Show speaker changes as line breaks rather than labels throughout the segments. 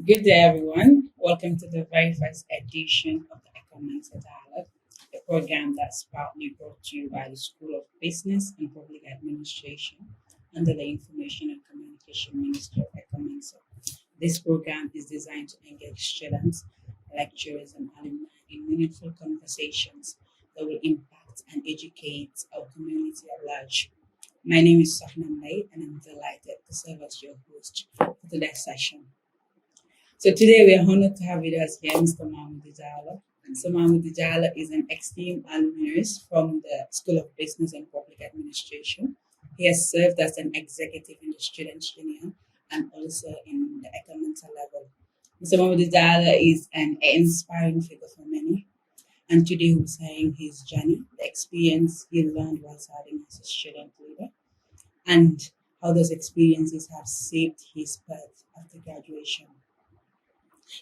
Good day, everyone. Welcome to the very first edition of the ECOMANSA Dialogue, a program that's proudly brought to you by the School of Business and Public Administration under the Information and Communication Ministry of ECOMANSA. This program is designed to engage students, lecturers, and alumni in meaningful conversations that will impact and educate our community at large. My name is Sohna Mbye, and I'm delighted to serve as your host for today's session. So today we are honored to have with us here Mr. Mamudou Jallow. So Mamudou Jallow is an esteemed alumnus from the School of Business and Public Administration. He has served as an executive in the Students' Union and also in the ECOMANSA level. Mr. Mamudou Jallow is an inspiring figure for many. And today we'll be sharing his journey, the experience he learned while serving as a student leader, and how those experiences have shaped his path after graduation.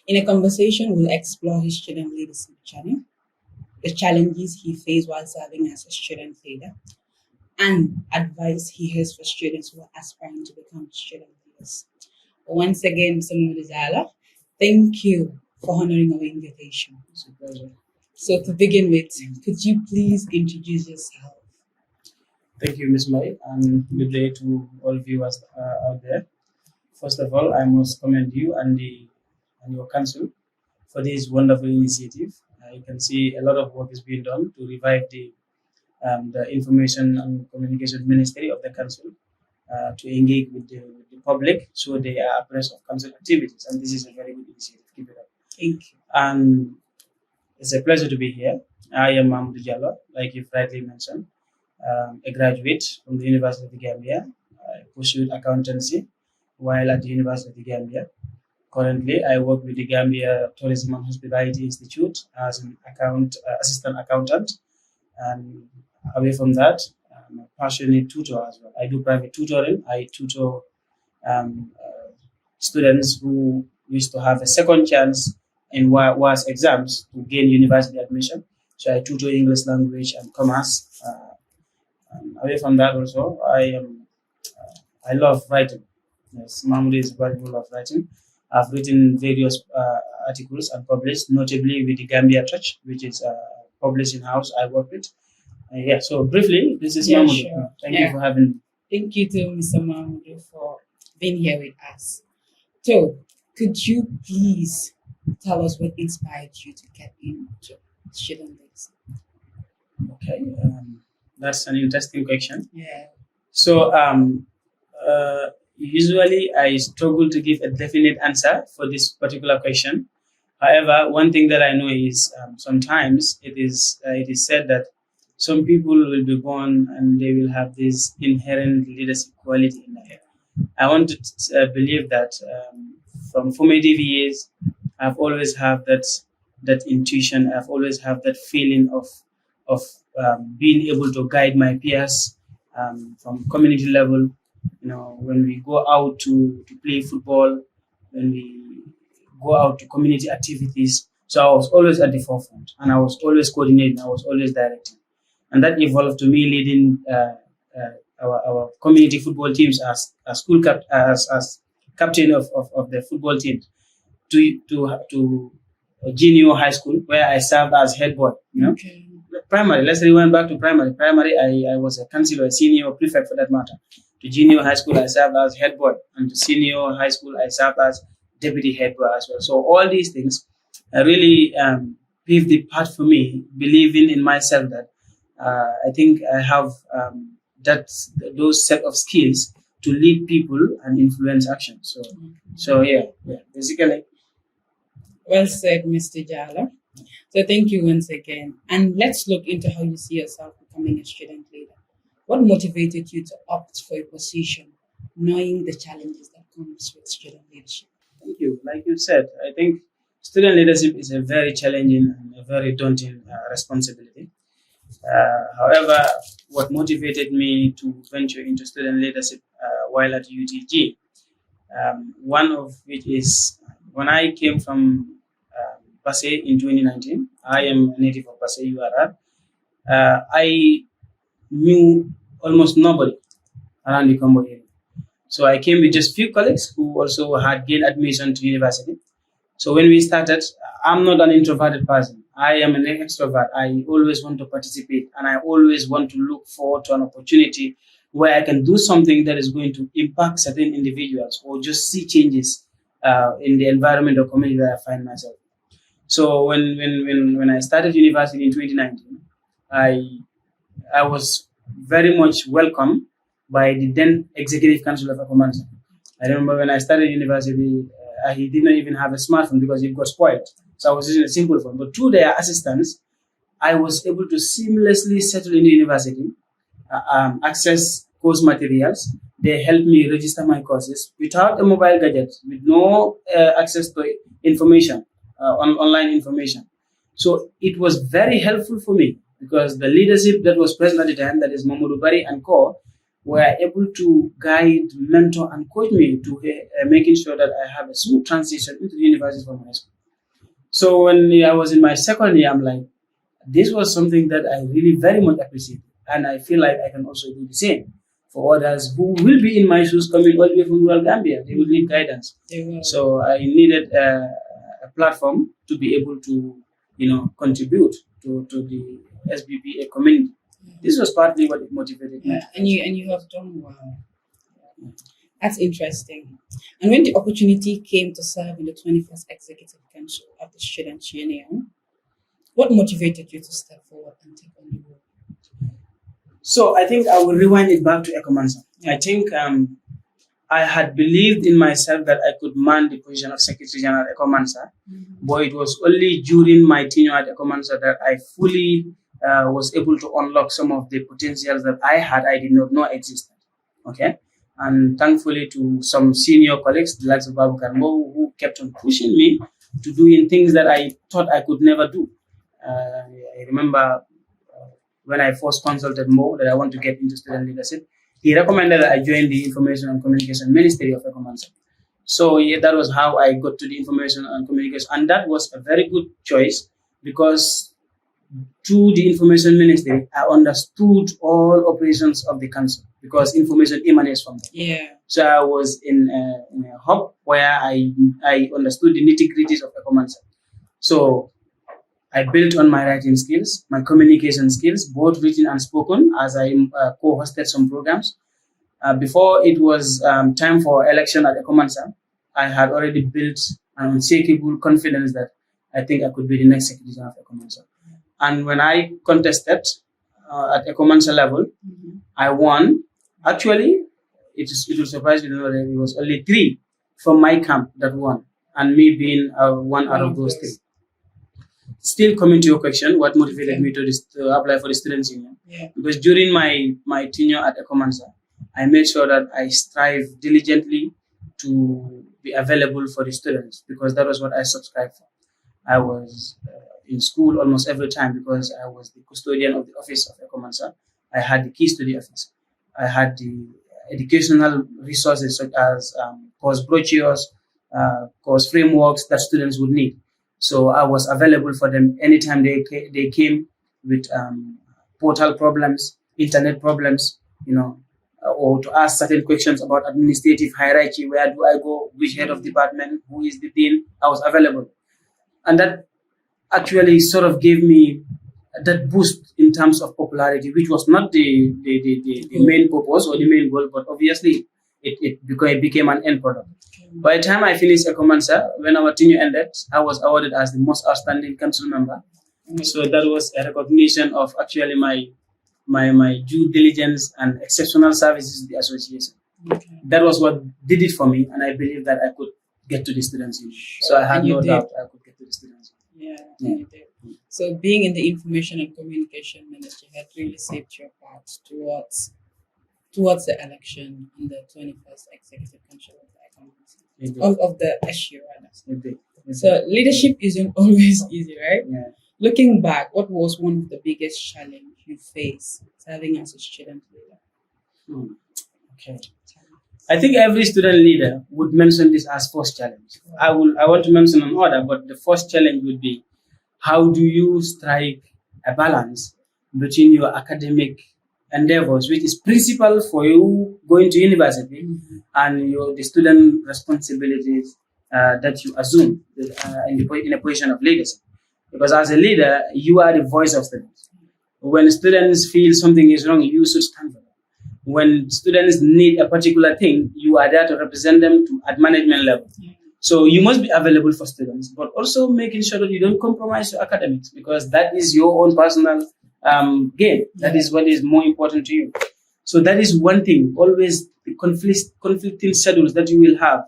In a conversation, we'll explore his student leadership journey, the challenges he faced while serving as a student leader, and advice he has for students who are aspiring to become student leaders. Once again, Mr. Mamudou Jallow, thank you for honoring our invitation.
It's a pleasure.
So to begin with, could you please introduce yourself?
Thank you, Ms. Mbye, and good day to all viewers out there. First of all, I must commend you and your council for this wonderful initiative. You can see a lot of work is being done to revive the Information and Communication Ministry of the council to engage with the public so they are abreast of council activities. And this is a very good initiative. Keep it up.
Thank you.
And it's a pleasure to be here. I am Mamudou Jallow, like you've rightly mentioned, a graduate from the University of the Gambia. I pursued accountancy while at the University of the Gambia. Currently, I work with the Gambia Tourism and Hospitality Institute as an assistant accountant. And away from that, I'm a passionate tutor as well. I do private tutoring. I tutor students who wish to have a second chance in WAS exams to gain university admission. So I tutor English language and commerce. And away from that also, I love writing. Yes, Mamudou is very full of writing. I've written various articles and published, notably with the Gambia Church, which is publishing house I work with. So briefly, this is Mamudou.
Sure.
Thank you for having me.
Thank you to Mr. Mamudou for being here with us. So, could you please tell us what inspired you to get into student leadership?
Okay, that's an interesting question.
Yeah.
So, usually I struggle to give a definite answer for this particular question. However, one thing that I know is sometimes it is said that some people will be born and they will have this inherent leadership quality in them. I want to believe that from formative years, I've always had that intuition. I've always had that feeling of being able to guide my peers from community level. You know, when we go out to play football, when we go out to community activities. So I was always at the forefront, and I was always coordinating. I was always directing, and that evolved to me leading our community football teams as captain of the football team to junior high school, where I served as head boy. You know,
Okay.
primary. Let's rewind back to primary. Primary, I was a councillor, a senior prefect for that matter. To junior high school, I served as head boy, and to senior high school, I served as deputy head boy as well. So all these things really paved the path for me, believing in myself that I think I have those set of skills to lead people and influence action. So basically.
Well said, Mr. Jallow. So thank you once again. And let's look into how you see yourself becoming a student leader. What motivated you to opt for a position, knowing the challenges that comes with student leadership?
Thank you. Like you said, I think student leadership is a very challenging and a very daunting responsibility. However, what motivated me to venture into student leadership while at UTG, one of which is when I came from Pasay in 2019. I am a native of Pasay, URR. I knew almost nobody around the Combo area. So I came with just few colleagues who also had gained admission to university. So when we started, I'm not an introverted person. I am an extrovert. I always want to participate, and I always want to look forward to an opportunity where I can do something that is going to impact certain individuals or just see changes in the environment or community that I find myself. So when I started university in 2019, I was very much welcomed by the then Executive Council of ECOMANSA. I remember when I started university, he did not even have a smartphone because it got spoiled. So I was using a simple phone. But through their assistance, I was able to seamlessly settle in the university, access course materials. They helped me register my courses without a mobile gadget, with no access to information, online information. So it was very helpful for me because the leadership that was present at the time, that is Mamudou and co, were able to guide, mentor, and coach me to making sure that I have a smooth transition into the university from high school. So when I was in my second year, I'm like, this was something that I really very much appreciate. And I feel like I can also do the same for others who will be in my shoes coming all the way from rural Gambia. They will need guidance. So I needed a platform to be able to, contribute to the SBPA community. This was partly what motivated me.
And you have done well. That's interesting. And when the opportunity came to serve in the 21st Executive Council of the Students' Union, what motivated you to step forward and take on the role?
So I think I will rewind it back to ECOMANSA. I think I had believed in myself that I could man the position of Secretary General at ECOMANSA, but it was only during my tenure at ECOMANSA that I fully was able to unlock some of the potentials that I did not know existed. Okay. And thankfully to some senior colleagues, the likes of Babu Karmo, who kept on pushing me to doing things that I thought I could never do. I remember when I first consulted Mo that I want to get into student leadership, he recommended that I join the Information and Communication Ministry of ECOMANSA. So that was how I got to the Information and Communication. And that was a very good choice because through the Information Ministry, I understood all operations of the council because information emanates from them.
Yeah.
So I was in a hub where I understood the nitty-gritties of ECOMANSA. So I built on my writing skills, my communication skills, both written and spoken, as I co-hosted some programs. Before it was time for election at ECOMANSA, I had already built an unshakable confidence that I think I could be the next Secretary General of ECOMANSA. And when I contested at ECOMANSA level, I won. Actually, it will surprise you to know that it was only 3 from my camp that won, and me being one out of those 3. Still coming to your question, what motivated me to apply for the Students' Union?
Yeah.
Because during my tenure at ECOMANSA, I made sure that I strive diligently to be available for the students because that was what I subscribed for. I was in school almost every time because I was the custodian of the office of ECOMANSA. I had the keys to the office. I had the educational resources such as course brochures, course frameworks that students would need. So I was available for them anytime they came with portal problems, internet problems, or to ask certain questions about administrative hierarchy. Where do I go? Which head of department? Who is the dean? I was available. And that actually sort of gave me that boost in terms of popularity, which was not the main purpose or the main goal, but obviously it became an end product. By the time I finished ECOMANSA, when our tenure ended, I was awarded as the most outstanding council member. So that was a recognition of actually my due diligence and exceptional services to the association. That was what did it for me, and I believe that I could get to the Students' Union. So I had no doubt I could get to the Students'
Union. Yeah, you did. So being in the Information and Communication Ministry had really shaped your path towards the election in the 21st Executive Council of the SU, rather. So leadership isn't always easy, right?
Yeah.
Looking back, what was one of the biggest challenges you faced serving as a student leader?
Okay. I think every student leader would mention this as first challenge. I want to mention an order, but the first challenge would be how do you strike a balance between your academic endeavors, which is principal for you going to university, and the student responsibilities that you assume in a position of leadership. Because as a leader, you are the voice of students. When students feel something is wrong, you should stand for them. When students need a particular thing, you are there to represent them at management level. So you must be available for students, but also making sure that you don't compromise your academics, because that is your own personal gain. That is what is more important to you. So that is one thing, always the conflicting schedules that you will have.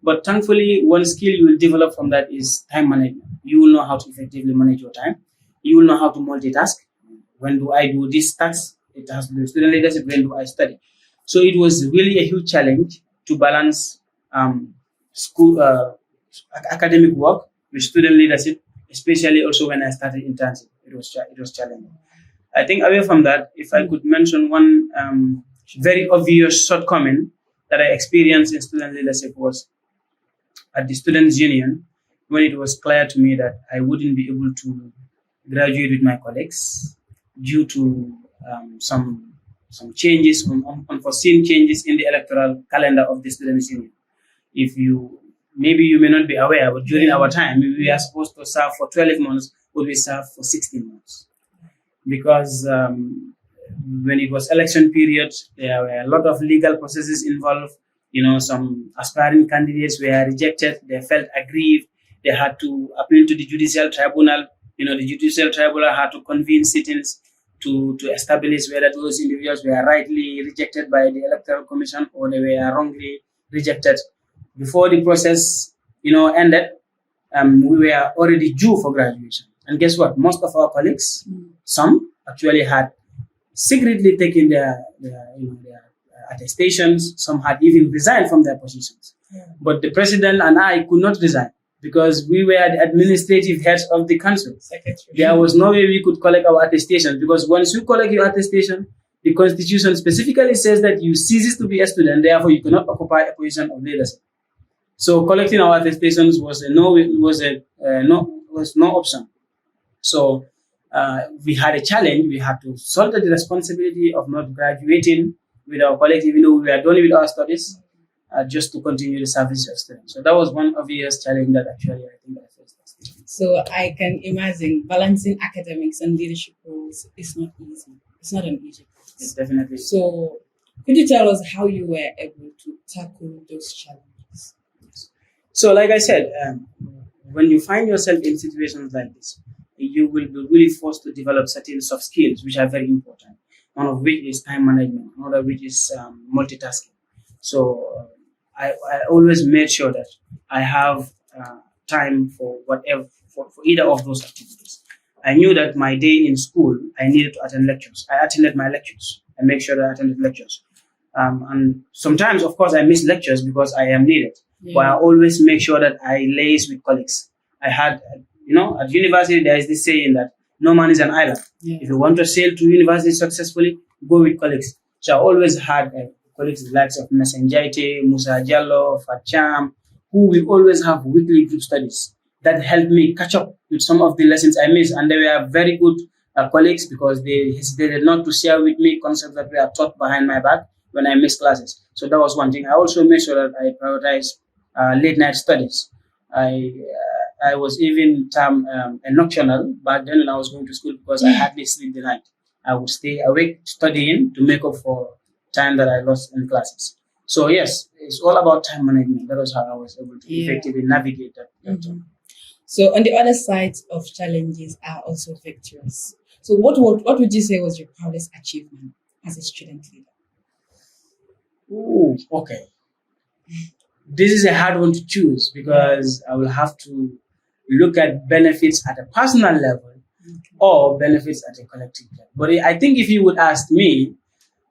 But thankfully, one skill you will develop from that is time management. You will know how to effectively manage your time. You will know how to multitask. When do I do this task? It has to do with student leadership. When do I study? So it was really a huge challenge to balance school academic work with student leadership, especially also when I started internship. It was challenging. I think away from that, if I could mention one very obvious shortcoming that I experienced in student leadership was at the Students' Union, when it was clear to me that I wouldn't be able to graduate with my colleagues due to some changes, unforeseen changes in the electoral calendar of the Students' Union. If maybe you may not be aware, but during our time, we are supposed to serve for 12 months, but we serve for 16 months. Because when it was election period, there were a lot of legal processes involved. Some aspiring candidates were rejected. They felt aggrieved. They had to appeal to the judicial tribunal. The judicial tribunal had to convene sittings to establish whether those individuals were rightly rejected by the Electoral Commission or they were wrongly rejected. Before the process, ended, we were already due for graduation. And guess what? Most of our colleagues, some actually had secretly taken their attestations. Some had even resigned from their positions. But the president and I could not resign because we were the administrative heads of the council. Secretary. There was no way we could collect our attestation, because once you collect your attestation, the constitution specifically says that you cease to be a student, therefore you cannot occupy a position of leadership. So collecting our attestations was no option. So we had a challenge. We had to solve the responsibility of not graduating with our colleagues, even though we are done with our studies, just to continue the service of students. So that was one obvious challenge that actually I think I faced.
So I can imagine balancing academics and leadership roles is not easy. It's not an easy process.
It's definitely.
So could you tell us how you were able to tackle those challenges?
So like I said, when you find yourself in situations like this, you will be really forced to develop certain soft skills, which are very important. One of which is time management, another which is multitasking. So I always made sure that I have time for whatever, for either of those activities. I knew that my day in school, I needed to attend lectures. I attended my lectures. I make sure that I attended lectures. And sometimes, of course, I miss lectures because I am needed. Yeah. But I always make sure that I liaise with colleagues. I had, at university, there is this saying that no man is an island. Yeah. If you want to sail to university successfully, go with colleagues. So I always had colleagues the likes of Mbye, Musa Jallow, Fatcham, who we always have weekly group studies that helped me catch up with some of the lessons I missed. And they were very good colleagues because they hesitated not to share with me concepts that were taught behind my back when I missed classes. So that was one thing. I also made sure that I prioritized late night studies. I was even termed a nocturnal back then when I was going to school because I hardly sleep the night. I would stay awake studying to make up for time that I lost in classes. So yes, it's all about time management. That was how I was able to effectively navigate that.
Mm-hmm. So on the other side of challenges are also victories. So what would you say was your proudest achievement as a student leader?
Ooh, okay. This is a hard one to choose because I will have to look at benefits at a personal level or benefits at a collective level. But I think if you would ask me,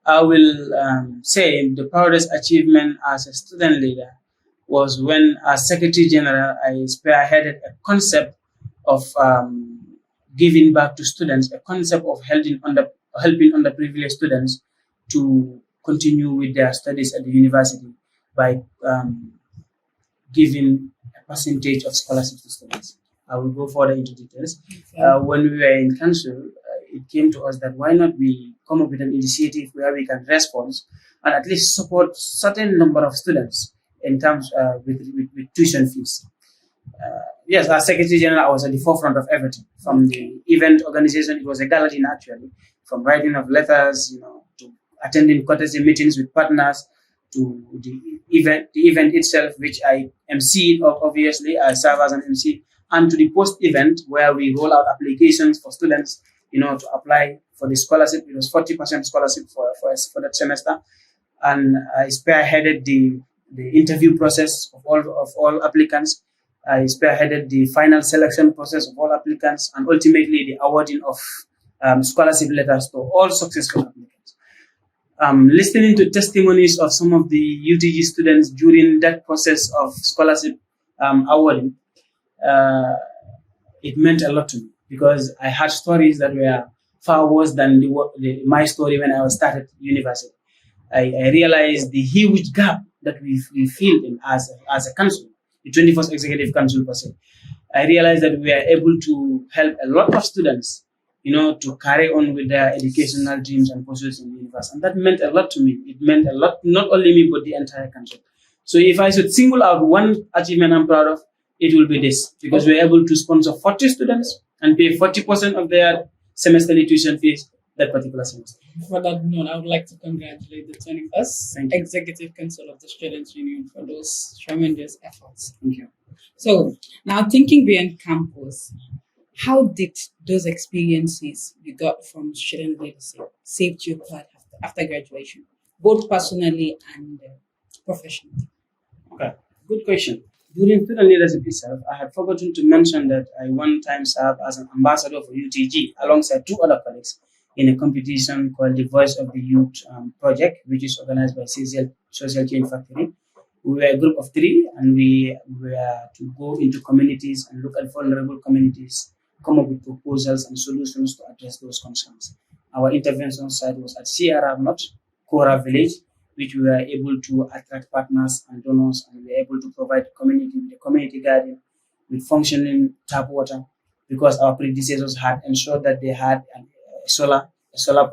I will say the proudest achievement as a student leader was when, as Secretary General, I spearheaded a concept of giving back to students, a concept of helping underprivileged students to continue with their studies at the university by giving a percentage of scholarships to students. I will go further into details. Okay. When we were in council, it came to us that why not we come up with an initiative where we can respond and at least support certain number of students in terms with tuition fees. Yes, as Secretary General, I was at the forefront of everything. From the event organization, it was a gathering actually, from writing of letters, to attending courtesy meetings with partners, to the event itself, which I MC. Obviously, I serve as an MC, and to the post-event where we roll out applications for students, to apply for the scholarship. It was 40% scholarship for that semester, and I spearheaded the interview process of all applicants. I spearheaded the final selection process of all applicants, and ultimately the awarding of scholarship letters to all successful applicants. Listening to testimonies of some of the UTG students during that process of scholarship awarding, it meant a lot to me, because I had stories that were far worse than my story when I was started university. I realized the huge gap that we feel in as a council, the 21st Executive Council per se. I realized that we are able to help a lot of students, to carry on with their educational dreams and pursuits in the university. And that meant a lot to me. It meant a lot, not only me, but the entire country. So if I should single out one achievement I'm proud of, it will be this, because we're able to sponsor 40 students and pay 40% of their semesterly tuition fees that particular semester.
For that note, I would like to congratulate the 21st Executive Council of the Students' Union for those tremendous efforts.
Thank you.
So now, thinking beyond campus, how did those experiences you got from student leadership saved your path after graduation, both personally and professionally?
Okay, good question. During student leadership itself, I had forgotten to mention that I one time served as an ambassador for UTG alongside two other colleagues in a competition called the Voice of the Youth project, which is organized by Social Change Factory. We were a group of 3, and we were to go into communities and look at vulnerable communities, come up with proposals and solutions to address those concerns. Our intervention site was at Sierra North, Kora Village, which we were able to attract partners and donors, and we were able to provide the community garden with functioning tap water, because our predecessors had ensured that they had a solar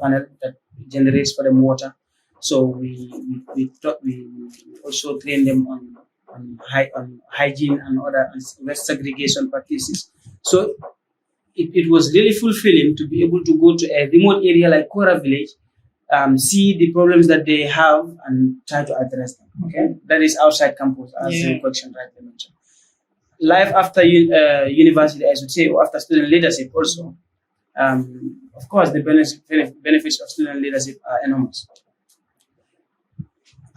panel that generates for them water. So we also train them on hygiene and other waste segregation practices. So it was really fulfilling to be able to go to a remote area like Kora Village, see the problems that they have and try to address them. Okay, that is outside campus, as the question rightly mentioned. Life after university, I should say, or after student leadership also. Of course, the benefits of student leadership are enormous.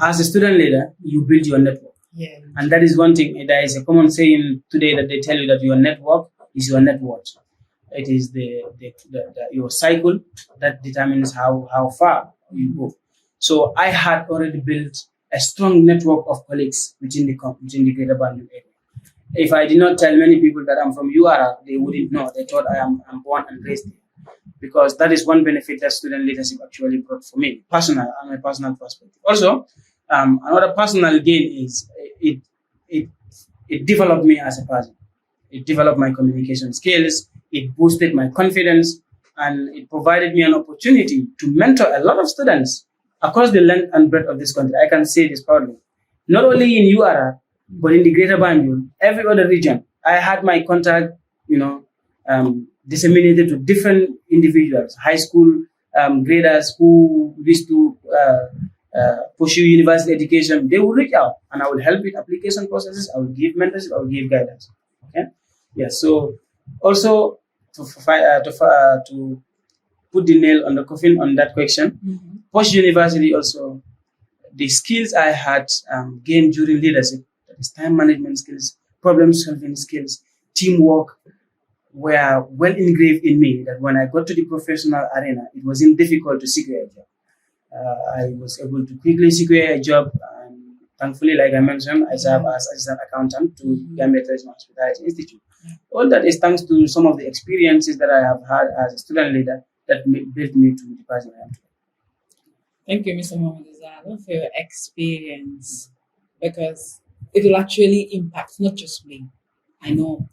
As a student leader, you build your network.
Yeah.
And that is one thing. There is a common saying today that they tell you that your network is your net worth. It is your cycle that determines how far you go. So I had already built a strong network of colleagues within the Greater Banjul area. If I did not tell many people that I'm from URR, they wouldn't know. They thought I'm born and raised there. Because that is one benefit that student leadership actually brought for me, personal, and my personal perspective. Also, another personal gain is it developed me as a person. It developed my communication skills, it boosted my confidence, and it provided me an opportunity to mentor a lot of students across the length and breadth of this country. I can say this proudly. Not only in URR, but in the Greater Banjul, every other region, I had my contact, disseminated to different individuals, high school graders who wish to pursue university education. They will reach out, and I will help with application processes. I will give mentorship. I will give guidance. Okay. Yes. So also to put the nail on the coffin on that question, post university also, the skills I had gained during leadership, that is time management skills, problem solving skills, teamwork, were well engraved in me, that when I got to the professional arena, it wasn't difficult to secure a job. I was able to quickly secure a job, and thankfully, like I mentioned, I serve as assistant accountant to Gambia Tourism Hospitality Institute. All that is thanks to some of the experiences that I have had as a student leader that built me to the person I am today.
Thank you, Mr. Mamudou, for your experience, because it will actually impact not just me. I know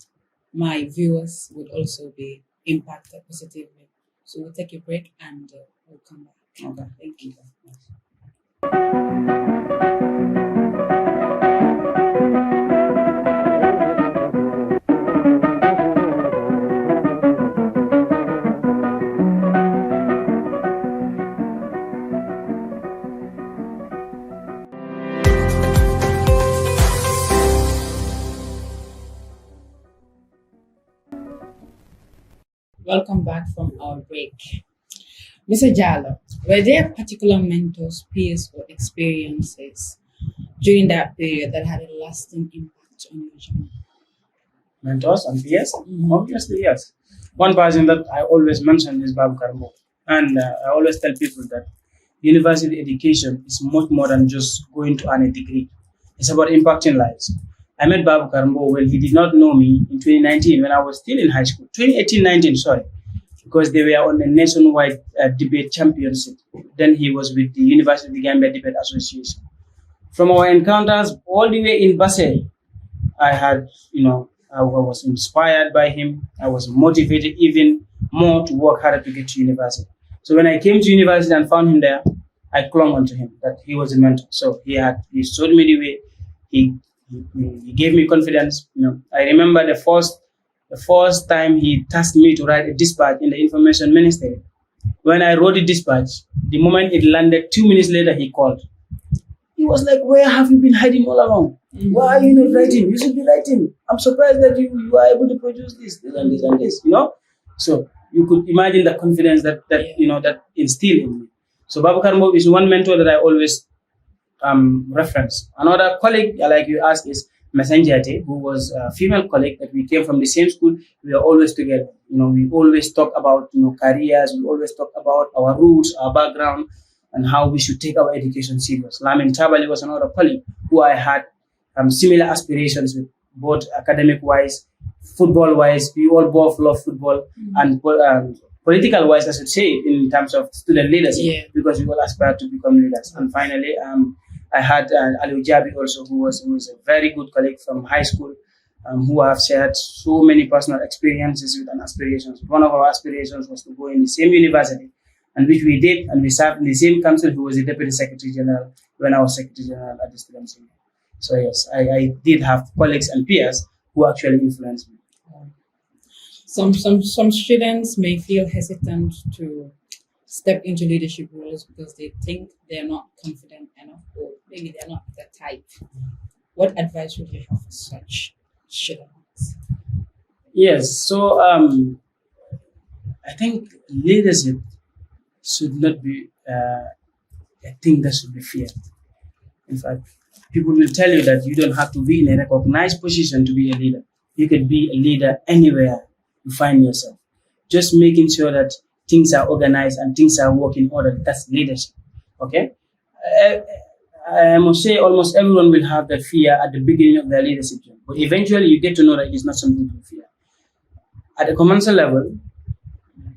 my viewers would also be impacted positively. So we'll take a break and we'll come back. Okay. Thank you. Welcome back from our break. Mr. Jallow, were there particular mentors, peers, or experiences during that period that had a lasting impact on your journey?
Mentors and peers?
Mhm.
Obviously, yes. One person that I always mention is Babu Karmo. And I always tell people that university education is much more than just going to earn a degree. It's about impacting lives. I met Babu Karmo when he did not know me in 2019 when I was still in high school. 2018-19, sorry, because they were on a nationwide debate championship. Then he was with the University of the Gambia Debate Association. From our encounters all the way in Basel, I had, I was inspired by him. I was motivated even more to work harder to get to university. So when I came to university and found him there, I clung onto him that he was a mentor. So he showed me the way. He he gave me confidence. I remember the first time he tasked me to write a dispatch in the information ministry. When I wrote the dispatch, the moment it landed, 2 minutes later he called. He was like, "Where have you been hiding all along? Why are you not writing? You should be writing. I'm surprised that you are able to produce this and this and this." So you could imagine the confidence that instilled in me. So Babakar Mo is one mentor that I always reference. Another colleague, like you asked, is Messenjate, who was a female colleague that we came from the same school. We are always together. We always talk about careers. We always talk about our roots, our background, and how we should take our education serious. Lamin Tabali was another colleague who I had similar aspirations with, both academic-wise, football-wise. We all both love football, and political-wise, I should say, in terms of student leadership, because we all aspire to become leaders. And finally, I had Ali Jabi also, who was a very good colleague from high school, who have shared so many personal experiences with and aspirations. One of our aspirations was to go in the same university, and which we did, and we served in the same council. Who was the Deputy Secretary General when I was Secretary General at the Student Union. So yes, I did have colleagues and peers who actually influenced me.
Some students may feel hesitant to step into leadership roles because they think they're not confident enough, or maybe they're not the type. What advice would you have for such students?
Yes, so I think leadership should not be a thing that should be feared. In fact, people will tell you that you don't have to be in a recognized position to be a leader. You can be a leader anywhere you find yourself. Just making sure that things are organized and things are working in order. That's leadership. Okay? I must say almost everyone will have that fear at the beginning of their leadership journey. But eventually you get to know that it is not something to fear. At the commercial level,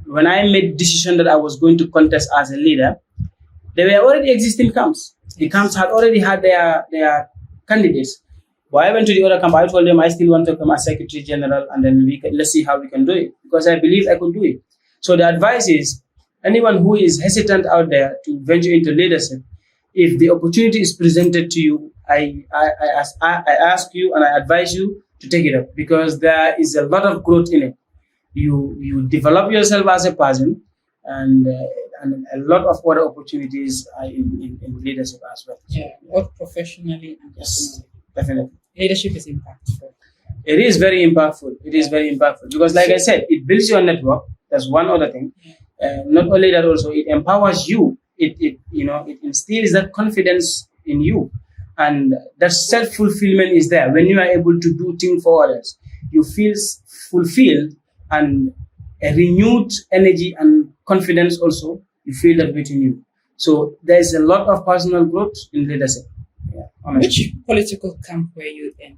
when I made decision that I was going to contest as a leader, there were already existing camps. The camps had already had their candidates. But I went to the other camp. I told them I still want to come as Secretary General, and then let's see how we can do it, because I believe I could do it. So the advice is, anyone who is hesitant out there to venture into leadership, if the opportunity is presented to you, I ask you and I advise you to take it up, because there is a lot of growth in it. You develop yourself as a person, and a lot of other opportunities are in leadership as well.
Yeah, both professionally and
Yes,
personally.
definitely.
Leadership is impactful.
It is very impactful. It is very impactful because, like I said, it builds your network. That's one other thing. Not only that, also it empowers you. It instills that confidence in you, and that self fulfillment is there when you are able to do things for others. You feel fulfilled, and a renewed energy and confidence also. You feel that within you. So there is a lot of personal growth in leadership. Yeah, honestly.
Which political camp were you in?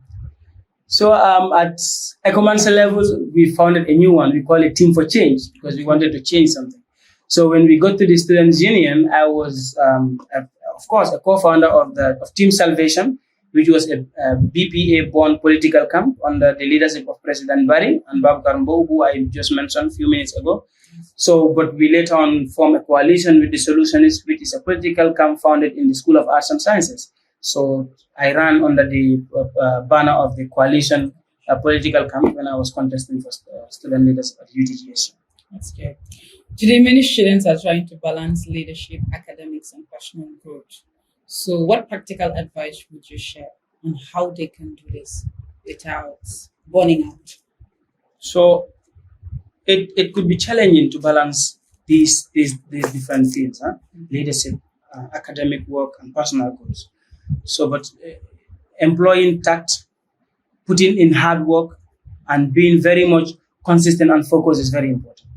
So at ECOMANSA level, we founded a new one. We call it Team for Change, because we wanted to change something. So when we got to the Students' Union, I was, of course, a co-founder of Team Salvation, which was a BPA-born political camp under the leadership of President Mbye and Babakar Mbye, who I just mentioned a few minutes ago. So, but we later on formed a coalition with the Solutionists, which is a political camp founded in the School of Arts and Sciences. So I ran under the banner of the coalition political camp when I was contesting for student leaders at UTGS.
That's good. Today, many students are trying to balance leadership, academics, and personal growth. So, what practical advice would you share on how they can do this without burning out?
So it could be challenging to balance these different fields, leadership, academic work, and personal goals. So, but employing tact, putting in hard work, and being very much consistent and focused is very important.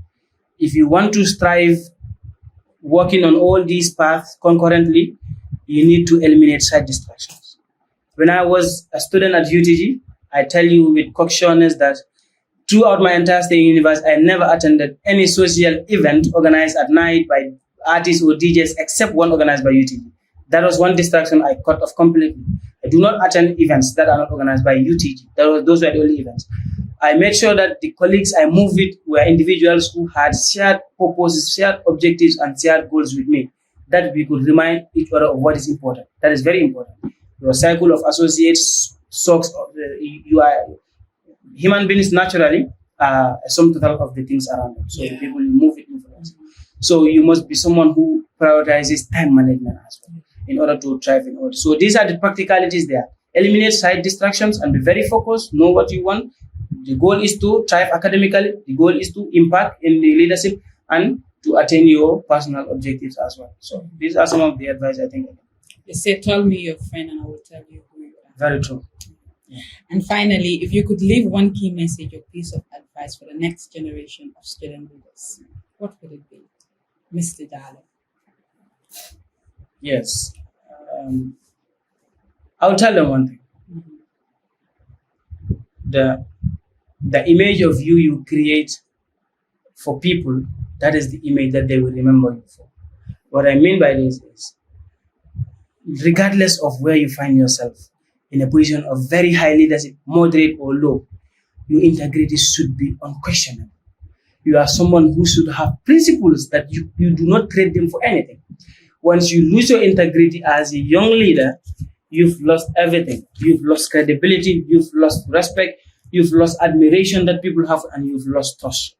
If you want to strive working on all these paths concurrently, you need to eliminate side distractions. When I was a student at UTG, I tell you with cocksureness that throughout my entire stay in university, I never attended any social event organized at night by artists or DJs except one organized by UTG. That was one distraction I cut off completely. I do not attend events that are not organized by UTG. Those were the only events. I made sure that the colleagues I moved with were individuals who had shared purposes, shared objectives, and shared goals with me, that we could remind each other of what is important. That is very important. Your cycle of associates, you are human beings naturally are a sum total of the things around them. So people move with influence. So you must be someone who prioritizes time management as well in order to thrive in order. So these are the practicalities there. Eliminate side distractions and be very focused. Know what you want. The goal is to thrive academically. The goal is to impact in the leadership and to attain your personal objectives as well. So these are some of the advice I think.
They say, tell me your friend and I will tell you who you are.
Very true.
Yeah. And finally, if you could leave one key message or piece of advice for the next generation of student leaders, what would it be? Mr. Jallow.
Yes. I'll tell them one thing. The image of you create for people, that is the image that they will remember you for. What I mean by this is, regardless of where you find yourself, in a position of very high leadership, moderate or low, your integrity should be unquestionable. You are someone who should have principles that you do not trade them for anything. Once you lose your integrity as a young leader, you've lost everything. You've lost credibility, you've lost respect, you've lost admiration that people have, and you've lost trust.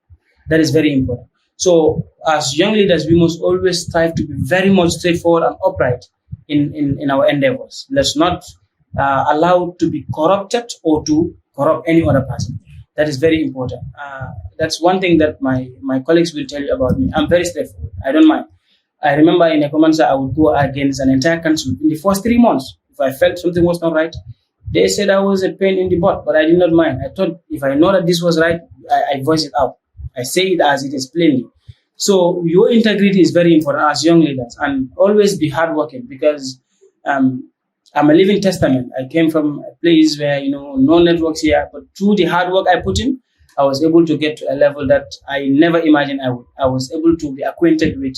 That is very important. So as young leaders, we must always strive to be very much straightforward and upright in our endeavors. Let's not allow to be corrupted or to corrupt any other person. That is very important. That's one thing that my colleagues will tell you about me. I'm very straightforward. I don't mind. I remember in ECOMANSA, I would go against an entire council in the first 3 months. If I felt something was not right, they said I was a pain in the butt, but I did not mind. I thought if I know that this was right, I voice it out. I say it as it is plainly. So your integrity is very important as young leaders, and always be hardworking, because I'm a living testament. I came from a place where, no networks here, but through the hard work I put in, I was able to get to a level that I never imagined I would. I was able to be acquainted with,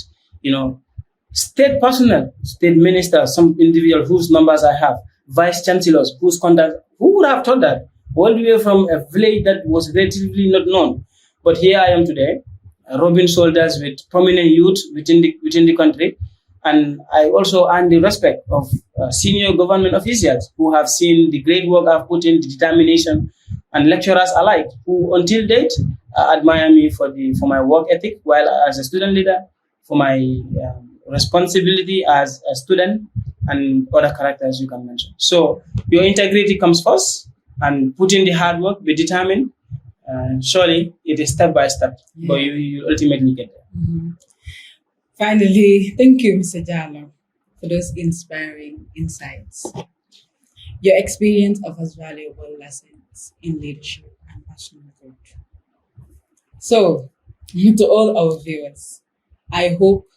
state personnel, state ministers, some individual whose numbers I have, vice chancellors whose contact. Who would have thought that? All the way from a village that was relatively not known. But here I am today, rubbing shoulders with prominent youth within the country. And I also earn the respect of senior government officials who have seen the great work I've put in, the determination, and lecturers alike who, until date, admire me for my work ethic, while as a student leader, for my responsibility as a student, and other characters you can mention. So your integrity comes first, and put in the hard work, be determined. Surely it is step by step, but you ultimately get there.
Mm-hmm. Finally, thank you, Mr. Jallow, for those inspiring insights. Your experience offers valuable lessons in leadership and personal growth. So, to all our viewers, I hope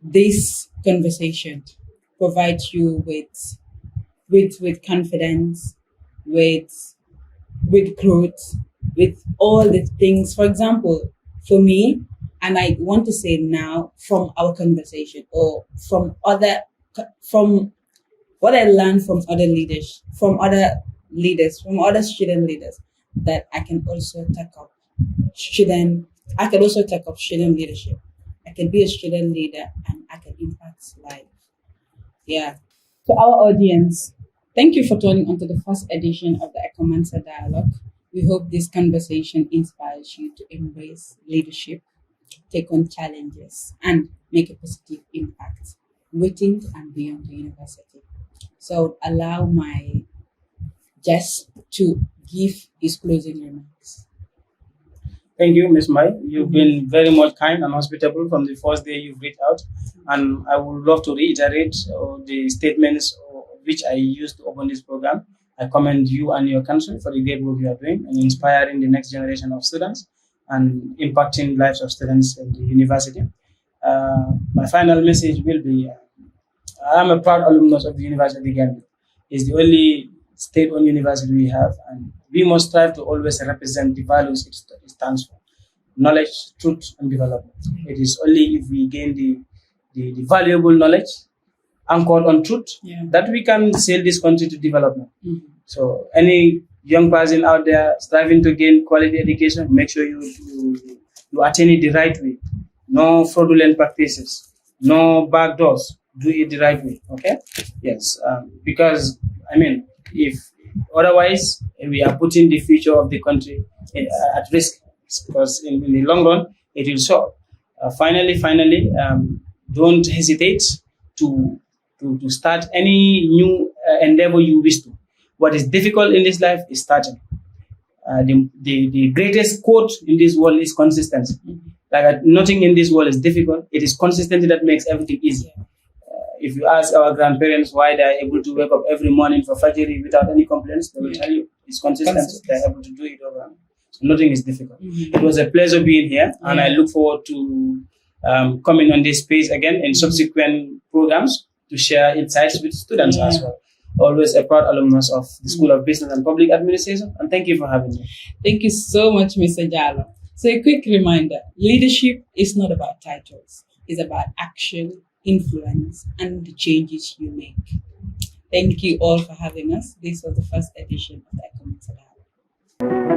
this conversation provides you with confidence, with growth, with all the things. For example, for me, and I want to say now, from our conversation, or from what I learned from other leaders, from other student leaders, that I can also take up student leadership. I can be a student leader and I can impact life. Yeah. To our audience, thank you for tuning onto the first edition of the ECOMANSA Dialogue. We hope this conversation inspires you to embrace leadership, take on challenges, and make a positive impact within and beyond the university. So allow my guest to give his closing remarks.
Thank you, Ms. Mai. You've been very much kind and hospitable from the first day you've reached out. And I would love to reiterate the statements which I used to open this program. I commend you and your council for the great work you are doing in inspiring the next generation of students and impacting lives of students in the university. My final message will be, I am a proud alumnus of the University of Gambia. It's the only state-owned university we have, and we must strive to always represent the values it stands for: knowledge, truth, and development. It is only if we gain the valuable knowledge anchored on truth that we can sail this country to development. So any young person out there striving to gain quality education, make sure you attain it the right way. No fraudulent practices, no back doors. Do it the right way, okay? Yes, because, I mean, if otherwise, we are putting the future of the country at risk, because in the long run, it will show. Finally, don't hesitate to start any new endeavor you wish to. What is difficult in this life is starting. The greatest quote in this world is consistency. Like nothing in this world is difficult. It is consistency that makes everything easy. If you ask our grandparents why they are able to wake up every morning for Fajr without any complaints, they will tell you it's consistency. They are able to do it over and over. So nothing is difficult. It was a pleasure being here, and I look forward to coming on this space again in subsequent programs to share insights with students as well. Always a proud alumnus of the School of Business and Public Administration, and thank you for having me.
Thank you so much, Mr. Jallow. So a quick reminder, leadership is not about titles. It's about action, influence, and the changes you make. Thank you all for having us. This was the first edition of the ECOMANSA Dialogue.